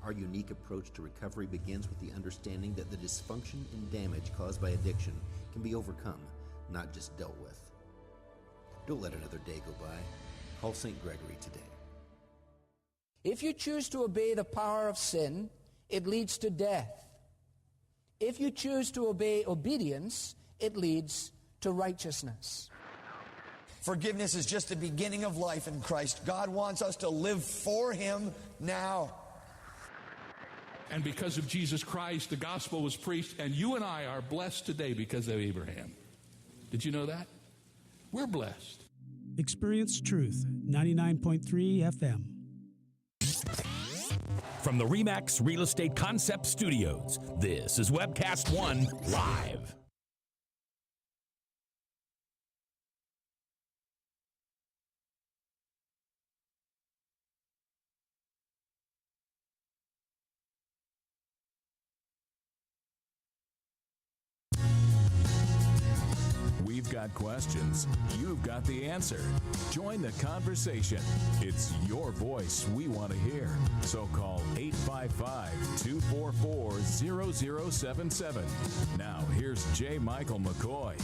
Our unique approach to recovery begins with the understanding that the dysfunction and damage caused by addiction can be overcome, not just dealt with. Don't let another day go by. Call St. Gregory today. If you choose to obey the power of sin, it leads to death. If you choose to obey obedience, it leads to righteousness. Forgiveness is just the beginning of life in Christ. God wants us to live for Him now. And because of Jesus Christ, the gospel was preached, and you and I are blessed today because of Abraham. Did you know that? We're blessed. Experience Truth, 99.3 FM. From the RE/MAX Real Estate Concept Studios, this is Webcast One Live. We've got questions. You've got the answer. Join the conversation. It's your voice we want to hear. So call 855-244-0077. Now, here's J. Michael McCoy.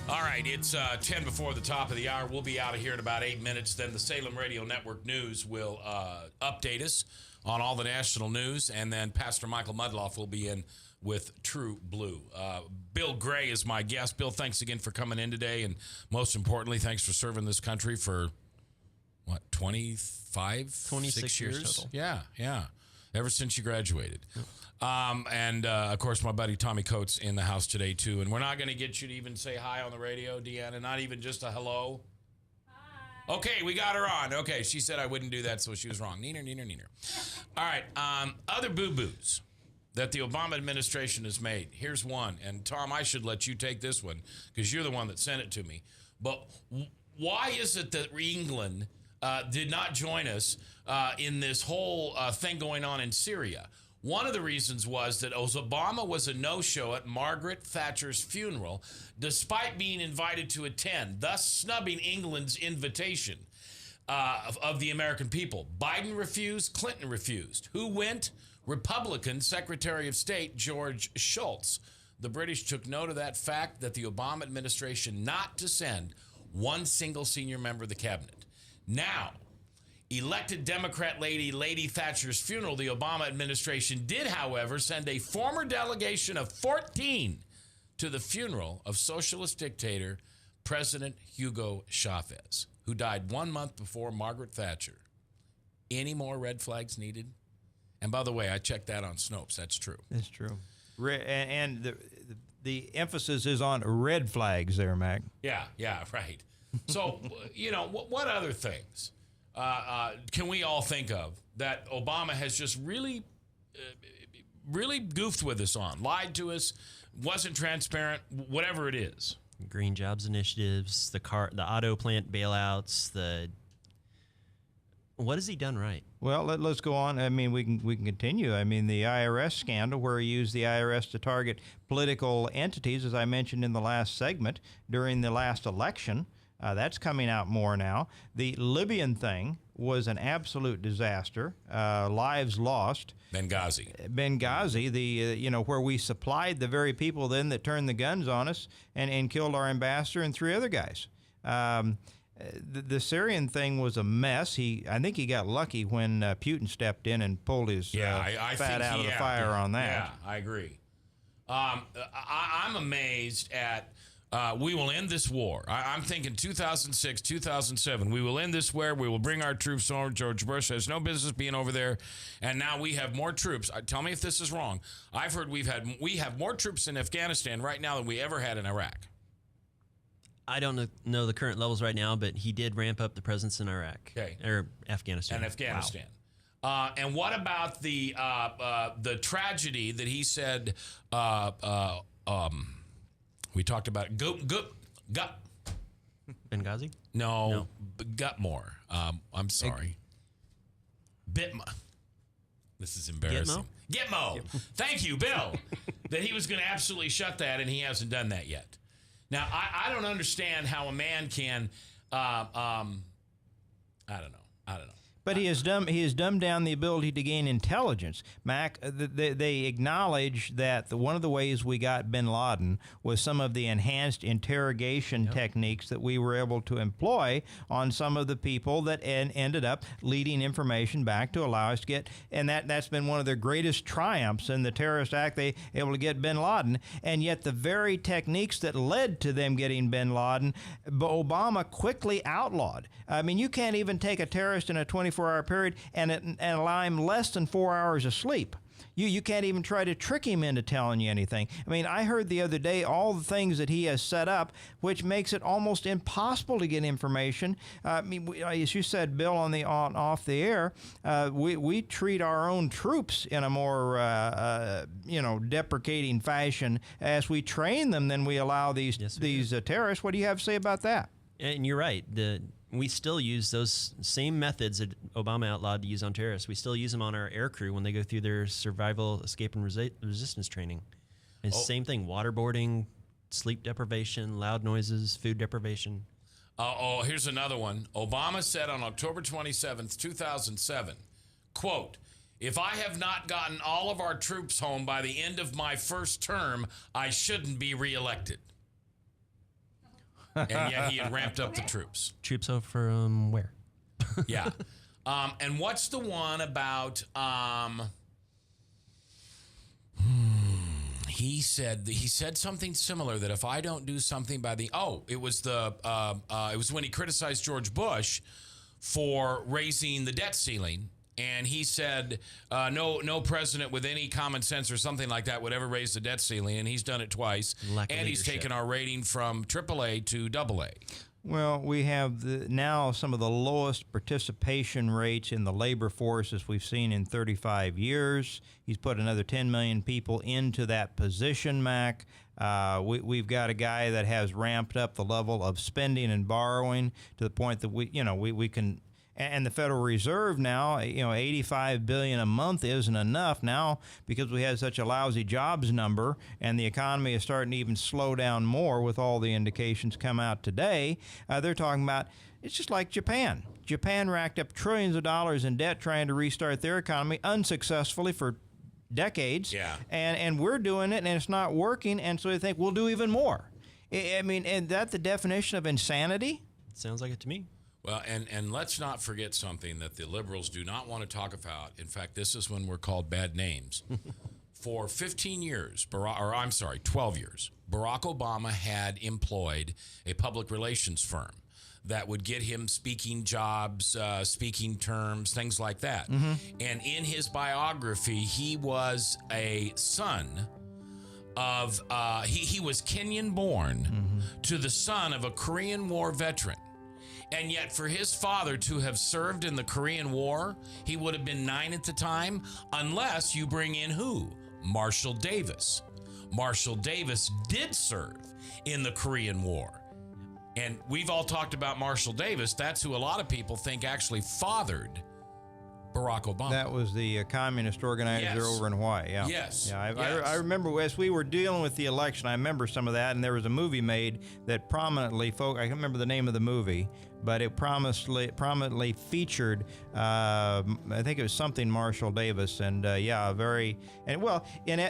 All right, it's 10 before the top of the hour. We'll be out of here in about 8 minutes. Then the Salem Radio Network News will update us on all the national news. And then Pastor Michael Mudloff will be in with True Blue. Bill Gray is my guest. Bill, thanks again for coming in today. And most importantly, thanks for serving this country for, 26 years total. Yeah. Ever since you graduated. And, of course, my buddy Tommy Coates in the house today, too. And we're not going to get you to even say hi on the radio, Deanna, not even just a hello. Hi. Okay, we got her on. Okay, she said I wouldn't do that, so she was wrong. Neener. All right, other boo-boos that the Obama administration has made. Here's one. And, Tom, I should let you take this one because you're the one that sent it to me. But why is it that England did not join us in this whole thing going on in Syria? One of the reasons was that Obama was a no-show at Margaret Thatcher's funeral, despite being invited to attend, thus snubbing England's invitation of the American people. Biden refused, Clinton refused. Who went? Republican Secretary of State George Shultz. The British took note of that fact that the Obama administration not to send one single senior member of the cabinet. Now, elected Democrat Lady Thatcher's funeral, the Obama administration did, however, send a former delegation of 14 to the funeral of socialist dictator President Hugo Chavez, who died 1 month before Margaret Thatcher. Any more red flags needed? And by the way, I checked that on Snopes. That's true. That's true. And the emphasis is on red flags there, Mac. Yeah, right. So, what other things can we all think of that Obama has just really goofed with us on, lied to us, wasn't transparent, whatever it is? Green jobs initiatives, the auto plant bailouts, what has he done right? Well, let's go on. I mean, we can continue. I mean, the IRS scandal, where he used the IRS to target political entities, as I mentioned in the last segment, during the last election. That's coming out more now. The Libyan thing was an absolute disaster. Lives lost. Benghazi, where we supplied the very people then that turned the guns on us and killed our ambassador and 3 other guys. The Syrian thing was a mess. I think he got lucky when Putin stepped in and pulled his fat out of the fire on that. Yeah, I agree. I'm amazed at we will end this war. I'm thinking 2006, 2007. We will end this war. We will bring our troops over. George Bush has no business being over there. And now we have more troops. Tell me if this is wrong. I've heard we have more troops in Afghanistan right now than we ever had in Iraq. I don't know the current levels right now, but he did ramp up the presence in Iraq. Okay. Or Afghanistan. And Afghanistan. Wow. And what about the tragedy that he said we talked about Benghazi? No. Gutmore. I'm sorry. Bitma. This is embarrassing. Gitmo. Thank you, Bill. That he was going to absolutely shut that, and he hasn't done that yet. Now, I don't understand how a man can, I don't know. But he has dumbed down the ability to gain intelligence. Mac, they acknowledge that one of the ways we got bin Laden was some of the enhanced interrogation techniques that we were able to employ on some of the people that ended up leading information back to allow us to get, and that's been one of their greatest triumphs in the terrorist act, they able to get bin Laden, and yet the very techniques that led to them getting bin Laden, Obama quickly outlawed. I mean, you can't even take a terrorist in a 24-hour period and allow him less than 4 hours of sleep. You can't even try to trick him into telling you anything. I mean, I heard the other day all the things that he has set up, which makes it almost impossible to get information. I mean, as you said, Bill, off the air, we treat our own troops in a more deprecating fashion as we train them than we allow these terrorists. What do you have to say about that? And you're right. We still use those same methods that Obama outlawed to use on terrorists. We still use them on our air crew when they go through their survival, escape, and resistance training. And same thing, waterboarding, sleep deprivation, loud noises, food deprivation. Here's another one. Obama said on October 27th, 2007, quote, "If I have not gotten all of our troops home by the end of my first term, I shouldn't be reelected." And yet he had ramped up the troops. Troops home for where? Yeah. And what's the one about he said something similar, that if I don't do something by it was when he criticized George Bush for raising the debt ceiling. And he said, no president with any common sense or something like that would ever raise the debt ceiling. And he's done it twice. And he's taken our rating from AAA to AA. Well, we have now some of the lowest participation rates in the labor force as we've seen in 35 years. He's put another 10 million people into that position, Mac. We've got a guy that has ramped up the level of spending and borrowing to the point that we can. And the Federal Reserve now, $85 billion a month isn't enough now because we had such a lousy jobs number, and the economy is starting to even slow down more with all the indications come out today. They're talking about it's just like Japan. Japan racked up trillions of dollars in debt trying to restart their economy unsuccessfully for decades. Yeah. And we're doing it, and it's not working, and so they think we'll do even more. I mean, is that the definition of insanity? Sounds like it to me. Well, and let's not forget something that the liberals do not want to talk about. In fact, this is when we're called bad names. For 15 years, 12 years, Barack Obama had employed a public relations firm that would get him speaking jobs, speaking terms, things like that. Mm-hmm. And in his biography, he was a son of, he was Kenyan born to the son of a Korean War veteran. And yet for his father to have served in the Korean War, he would have been 9 at the time, unless you bring in who? Marshall Davis. Marshall Davis did serve in the Korean War. And we've all talked about Marshall Davis. That's who a lot of people think actually fathered Barack Obama. That was the communist organizer over in Hawaii. Yeah. Yes. Yeah. Yes. I remember as we were dealing with the election, I remember some of that, and there was a movie made that prominently, I can't remember the name of the movie, but it prominently featured, I think it was something Marshall Davis, and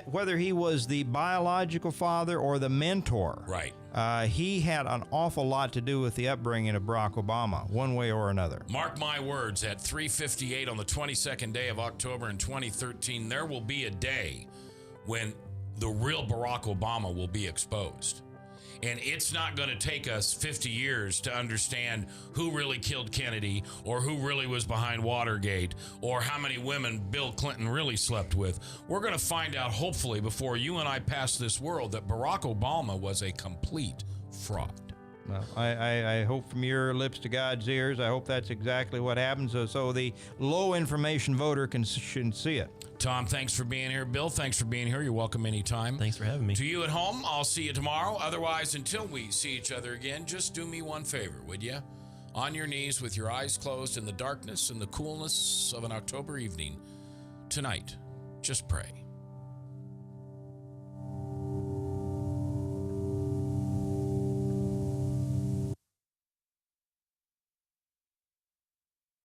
whether he was the biological father or the mentor, right? He had an awful lot to do with the upbringing of Barack Obama, one way or another. Mark my words, at 3:58 on the 22nd day of October in 2013, there will be a day when the real Barack Obama will be exposed. And it's not going to take us 50 years to understand who really killed Kennedy or who really was behind Watergate or how many women Bill Clinton really slept with. We're going to find out, hopefully, before you and I pass this world, that Barack Obama was a complete fraud. Well, I hope from your lips to God's ears, I hope that's exactly what happens so the low information voter can see it. Tom, thanks for being here. Bill, thanks for being here. You're welcome anytime. Thanks for having me. To you at home, I'll see you tomorrow. Otherwise, until we see each other again, just do me one favor, would you? On your knees with your eyes closed in the darkness and the coolness of an October evening, tonight, just pray.